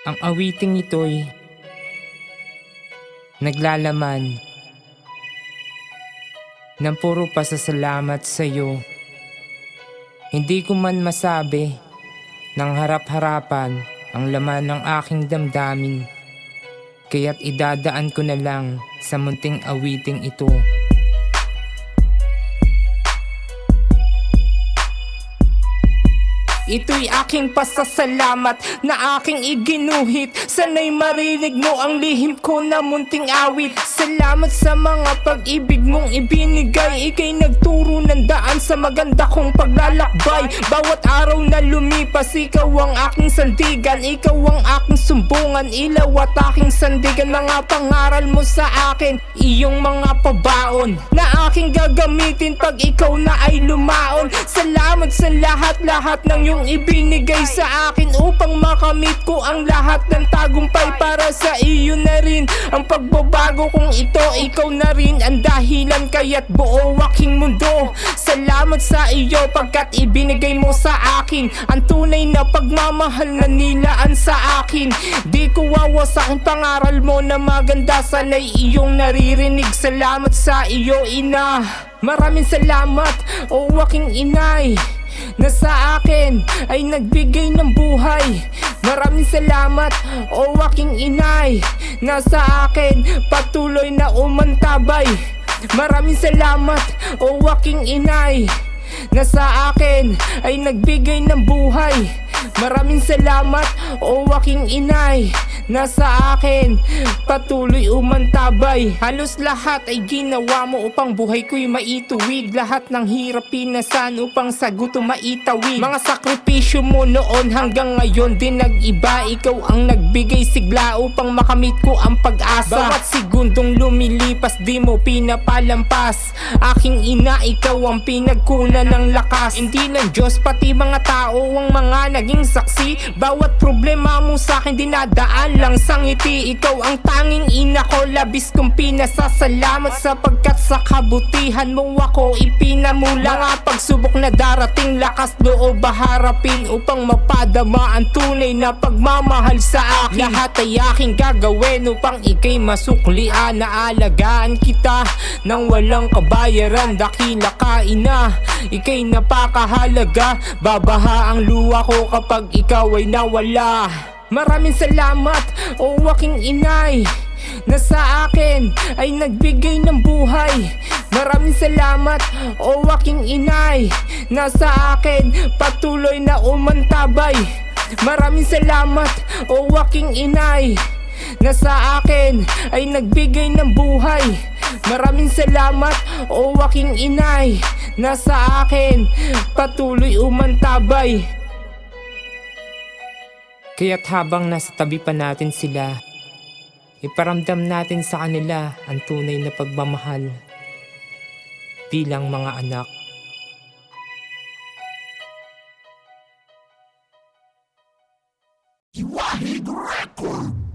Ang awiting ito'y naglalaman ng puro pasasalamat sa iyo. Hindi ko man masabi ng harap-harapan ang laman ng aking damdamin, kaya't idadaan ko na lang sa munting awiting ito. Ito'y aking pasasalamat na aking iginuhit. Sana'y marinig mo ang lihim ko na munting awit. Salamat sa mga pag-ibig mong ibinigay. Ika'y nagturo ng daan sa maganda kong paglalakbay. Bawat araw na lumipas, ikaw ang aking sandigan. Ikaw ang aking sumbungan, ilaw at aking sandigan. Mga pangaral mo sa akin, iyong mga pabaon na aking gagamitin pag ikaw na ay lumaon. Salamat sa lahat-lahat ng iyong ibinigay sa akin upang makamit ko ang lahat ng tagumpay. Para sa iyo na rin ang pagbabago kong ito. Ikaw na rin ang dahilan kaya't buo aking mundo. Salamat sa iyo pagkat ibinigay mo sa akin ang tunay na pagmamahal na nilaan sa akin. Di ko wawasakin pangaral mo na maganda, sana'y iyong naririnig. Salamat sa iyo, Ina. Maraming salamat, o aking inay, na sa akin ay nagbigay ng buhay. Maraming salamat, o aking inay, na sa akin patuloy na umantabay. Maraming salamat, o aking inay, na sa akin ay nagbigay ng buhay. Maraming salamat, o aking inay, na sa akin patuloy umantabay. Halos lahat ay ginawa mo upang buhay ko'y maituwid. Lahat ng hirap pinasan upang sa gutom maitawid. Mga sakripisyo mo noon hanggang ngayon din nag-iba. Ikaw ang nagbigay sigla upang makamit ko ang pag-asa. Bawat segundong lumilipas di mo pinapalampas. Aking ina, ikaw ang pinagkunan ng lakas. Hindi lang Diyos pati mga tao ang mga naging saksi. Bawat problema mo sa'kin dinadaan lang sa ngiti. Ikaw ang tanging ina ko, labis kong pinasasalamat sapagkat sa kabutihan mo ako ipinamula. Mga pagsubok na darating, lakas loob harapin upang mapadama ang tunay na pagmamahal sa akin. Lahat ay aking gagawin upang ika'y masuklian. Naalagaan kita nang walang kabayaran. Dakila ka, ina, ika'y napakahalaga. Babaha ang luha ko kapag ikaw ay nawala. Maraming salamat, o aking inay, na sa akin ay nagbigay ng buhay. Maraming salamat, o aking inay, na sa akin patuloy na umantabay. Maraming salamat, o aking inay, na sa akin ay nagbigay ng buhay. Maraming salamat, o aking inay, na sa akin patuloy umantabay. Kaya't habang nasa tabi pa natin sila, iparamdam natin sa kanila ang tunay na pagmamahal bilang mga anak. Wahid Record.